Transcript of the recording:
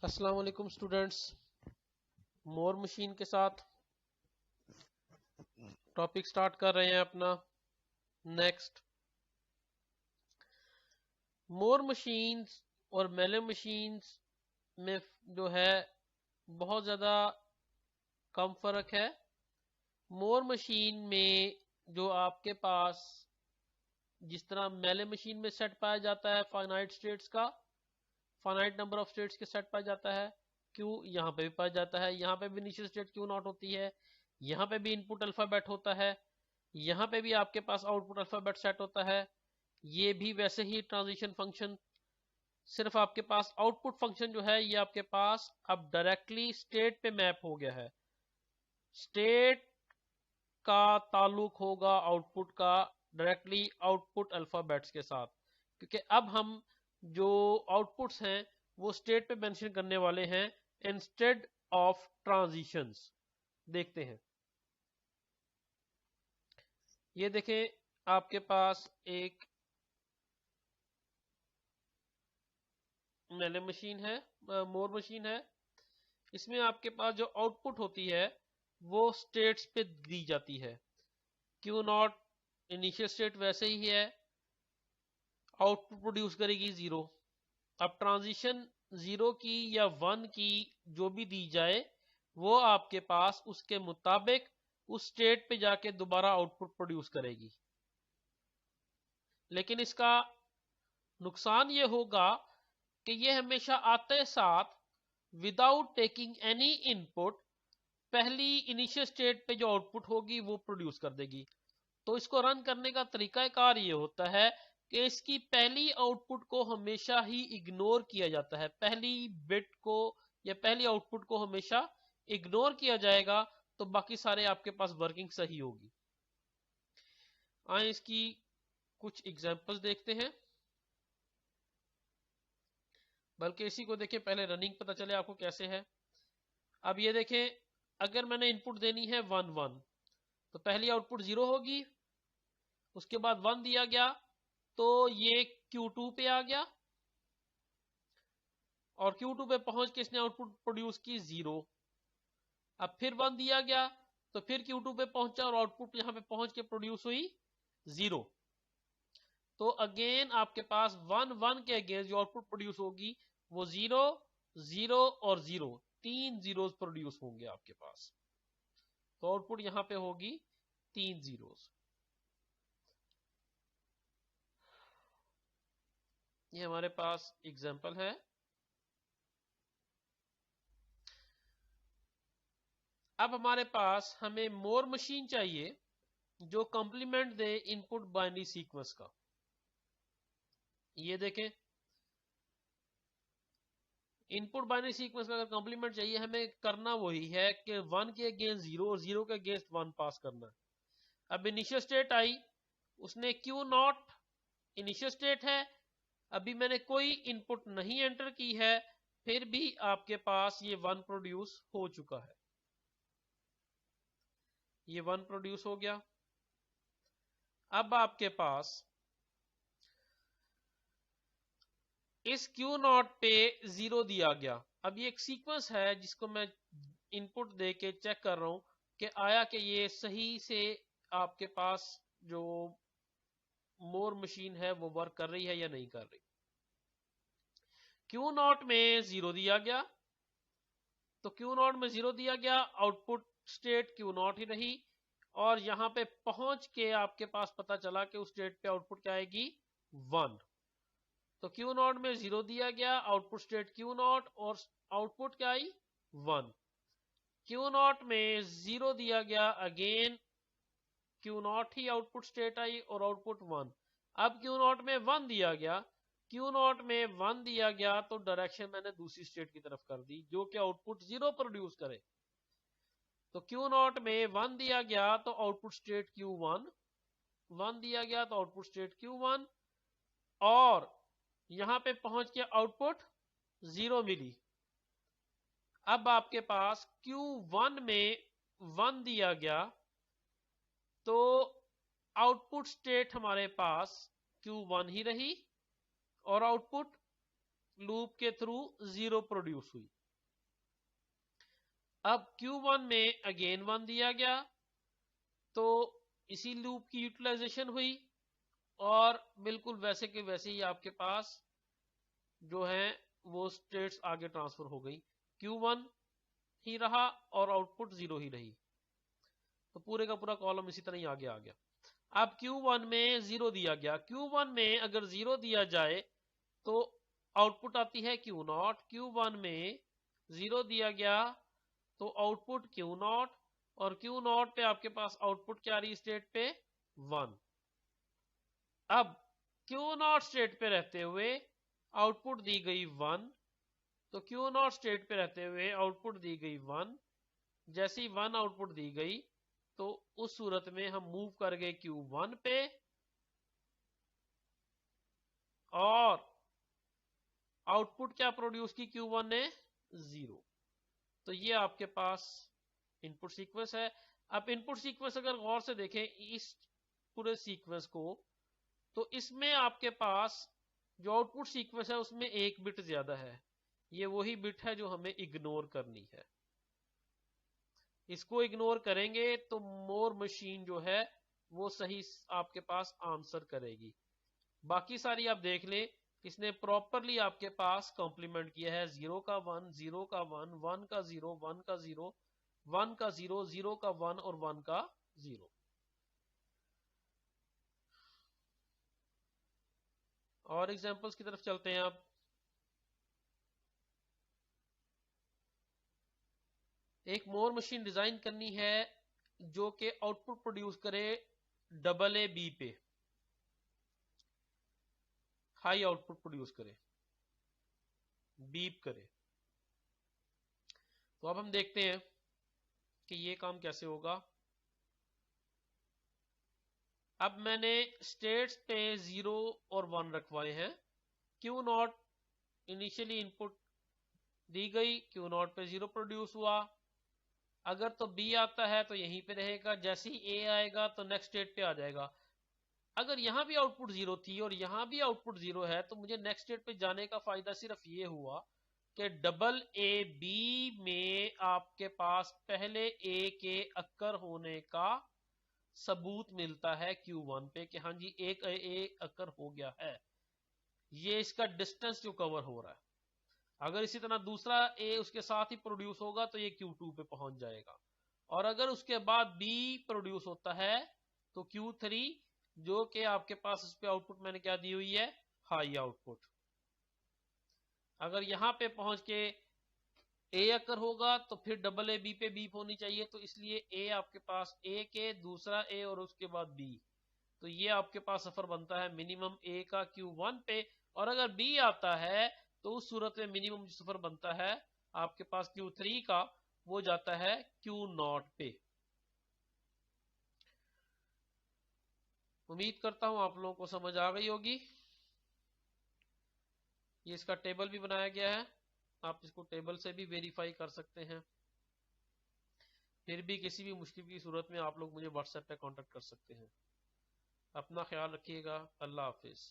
अस्सलाम वालेकुम स्टूडेंट्स। मोर मशीन के साथ टॉपिक स्टार्ट कर रहे हैं अपना नेक्स्ट। मोर मशीन्स और मेले मशीन्स में जो है बहुत ज़्यादा कम फर्क है। मोर मशीन में जो आपके पास जिस तरह मेले मशीन में सेट पाया जाता है फाइनाइट स्टेट्स का, फाइनाइट नंबर ऑफ स्टेट्स के सेट पाया जाता है, क्यू यहाँ पे भी पाया जाता है। यहाँ पे भी इनिशियल स्टेट क्यू नॉट होती है, यहाँ पे भी इनपुट अल्फाबेट होता है, यहाँ पे भी आपके पास आउटपुट अल्फाबेट सेट होता है। ये भी वैसे ही ट्रांजिशन फंक्शन, सिर्फ आपके पास आउटपुट फंक्शन जो है ये आपके पास अब डायरेक्टली स्टेट पे मैप हो गया है। स्टेट का ताल्लुक होगा आउटपुट का डायरेक्टली आउटपुट अल्फाबेट्स के साथ, क्योंकि अब हम जो आउटपुट्स हैं वो स्टेट पे मेंशन करने वाले हैं इंस्टेड ऑफ ट्रांजिशंस। देखते हैं, ये देखें आपके पास एक मेले मशीन है, मोर मशीन है। इसमें आपके पास जो आउटपुट होती है वो स्टेट्स पे दी जाती है। क्यू नॉट इनिशियल स्टेट वैसे ही है, आउटपुट प्रोड्यूस करेगी जीरो। अब ट्रांजिशन जीरो की या वन की जो भी दी जाए वो आपके पास उसके मुताबिक उस स्टेट पे जाके दोबारा आउटपुट प्रोड्यूस करेगी। लेकिन इसका नुकसान ये होगा कि ये हमेशा आते साथ विदाउट टेकिंग एनी इनपुट पहली इनिशियल स्टेट पे जो आउटपुट होगी वो प्रोड्यूस कर देगी। तो इसको रन करने का तरीकाकार ये होता है कि इसकी पहली आउटपुट को हमेशा ही इग्नोर किया जाता है, पहली बिट को या पहली आउटपुट को हमेशा इग्नोर किया जाएगा, तो बाकी सारे आपके पास वर्किंग सही होगी। आए इसकी कुछ एग्जांपल्स देखते हैं, बल्कि इसी को देखें पहले रनिंग पता चले आपको कैसे है। अब ये देखें, अगर मैंने इनपुट देनी है 1 1 तो पहली आउटपुट 0 होगी, उसके बाद 1 दिया गया तो ये Q2 पे आ गया और Q2 पे पहुंच के इसने आउटपुट प्रोड्यूस की 0। अब फिर 1 दिया गया तो फिर Q2 पे पहुंचा और आउटपुट यहां पे पहुंच के प्रोड्यूस हुई 0। तो अगेन आपके पास 1 1 के अगेंस्ट जो आउटपुट प्रोड्यूस होगी वो 0 0 और 0, 3 जीरोस प्रोड्यूस होंगे आपके पास। तो आउटपुट यहां पे होगी 3 जीरोस। ये हमारे पास एग्जांपल है। अब हमारे पास हमें मोर मशीन चाहिए जो कंप्लीमेंट दे इनपुट बाइनरी सीक्वेंस का। ये देखें, इनपुट बाइनरी सीक्वेंस का अगर कंप्लीमेंट चाहिए हमें करना वही है कि 1 के अगेंस्ट 0 और 0 के अगेंस्ट 1 पास करना है। अब इनिशियल स्टेट आई, उसने क्यू नॉट इनिशियल स्टेट है, अभी मैंने कोई इनपुट नहीं एंटर की है, फिर भी आपके पास ये 1 प्रोड्यूस हो चुका है। ये 1 प्रोड्यूस हो गया। अब आपके पास इस क्यू नॉट पे 0 दिया गया। अब ये एक सीक्वेंस है जिसको मैं इनपुट दे के चेक कर रहा हूं कि आया कि ये सही से आपके पास जो मोर मशीन है वो वर्क कर रही है या नहीं कर रही। क्यू नॉट में 0 दिया गया तो क्यू नॉट में 0 दिया गया, आउटपुट स्टेट क्यू नॉट ही रही, और यहां पे पहुंच के आपके पास पता चला कि उस स्टेट पे आउटपुट क्या आएगी 1। तो क्यू नॉट में 0 दिया गया, आउटपुट स्टेट क्यू नॉट, और आउटपुट क्या आई 1। क्यू नॉट में 0 दिया गया, अगेन क्यू नॉट ही आउटपुट स्टेट आई और आउटपुट 1। अब क्यू नॉट में 1 दिया गया, क्यू नॉट में 1 दिया गया तो डायरेक्शन मैंने दूसरी स्टेट की तरफ कर दी जो कि आउटपुट 0 प्रोड्यूस करे। तो क्यू नॉट में 1 दिया गया तो आउटपुट स्टेट Q1, 1 दिया गया तो आउटपुट स्टेट Q1, और यहां पे पहुंच के आउटपुट 0 मिली। अब आपके पास Q1 में 1 दिया गया तो आउटपुट स्टेट हमारे पास Q1 ही रही और आउटपुट लूप के थ्रू 0 प्रोड्यूस हुई। अब Q1 में अगेन 1 दिया गया तो इसी लूप की यूटिलाइजेशन हुई और बिल्कुल वैसे के वैसे ही आपके पास जो है वो स्टेट्स आगे ट्रांसफर हो गई। Q1 ही रहा और आउटपुट 0 ही रही, तो पूरे का पूरा कॉलम इसी तरह ही आगे आ गया। अब Q1 में 0 दिया गया, Q1 में अगर 0 दिया जाए तो आउटपुट आती है Q0। Q1 में 0 दिया गया तो आउटपुट Q0 और Q0 पे आपके पास आउटपुट क्या रही स्टेट पे 1। अब Q0 स्टेट पे रहते हुए आउटपुट दी गई 1, तो Q0 स्टेट पे रहते हुए आउटपुट दी गई 1। जैसे ही 1 आउटपुट दी गई तो उस सूरत में हम मूव कर गए Q1 पे और आउटपुट क्या प्रोड्यूस की Q1 ने 0। तो ये आपके पास इनपुट सीक्वेंस है। अब इनपुट सीक्वेंस अगर गौर से देखें इस पूरे सीक्वेंस को, तो इसमें आपके पास जो आउटपुट सीक्वेंस है उसमें एक बिट ज्यादा है। ये वही बिट है जो हमें इग्नोर करनी है। इसको इग्नोर करेंगे तो मोर मशीन जो है वो सही आपके पास आंसर करेगी। बाकी सारी आप देख लें, इसने प्रॉपरली आपके पास कॉम्प्लीमेंट किया है। 0 का 1, 0 का 1, 1 का 0, 1 का 0, 1 का 0, 0 का 1 और 1 का 0। और एग्जांपल्स की तरफ चलते हैं आप। एक मोर मशीन डिजाइन करनी है जो कि आउटपुट प्रोड्यूस करे AA B पे, हाई आउटपुट प्रोड्यूस करे, बीप करे। तो अब हम देखते हैं कि ये काम कैसे होगा। अब मैंने स्टेट्स पे 0 और 1 रखवाए हैं। Q0 इनिशियली इनपुट दी गई, Q0 पे 0 प्रोड्यूस हुआ। अगर तो B आता है तो यहीं पे रहेगा, जैसे ही A आएगा तो नेक्स्ट स्टेट पे आ जाएगा। अगर यहां भी आउटपुट 0 थी और यहां भी आउटपुट 0 है तो मुझे नेक्स्ट स्टेट पे जाने का फायदा सिर्फ ये हुआ कि AA B में आपके पास पहले A के अक्कर होने का सबूत मिलता है Q1 पे कि हाँ जी एक A अक्कर हो गया है। ये इसका डिस्टेंस जो कवर हो रहा है। अगर इसी तरह दूसरा A उसके साथ ही प्रोड्यूस होगा तो ये Q2 पे पहुंच जाएगा। और अगर उसके बाद B प्रोड्यूस होता है तो Q3 जो कि आपके पास इस पे आउटपुट मैंने क्या दी हुई है, हाई आउटपुट। अगर यहां पे पहुंच के A अगर होगा तो फिर AA B पे बीप होनी चाहिए, तो इसलिए A आपके पास A के दूसरा A और उसके बाद B। तो ये आपके पास सफर बनता है मिनिमम A का Q1 पे। और अगर B आता है तो उस सूरत में मिनिमम जो सफर बनता है आपके पास Q3 का, वो जाता है Q0 पे। उम्मीद करता हूं आप लोगों को समझ आ गई होगी। ये इसका टेबल भी बनाया गया है, आप इसको टेबल से भी वेरीफाई कर सकते हैं। फिर भी किसी भी मुश्किल की सूरत में आप लोग मुझे व्हाट्सएप पे कांटेक्ट कर सकते हैं। अपना ख्याल रखिएगा। अल्लाह हाफिज।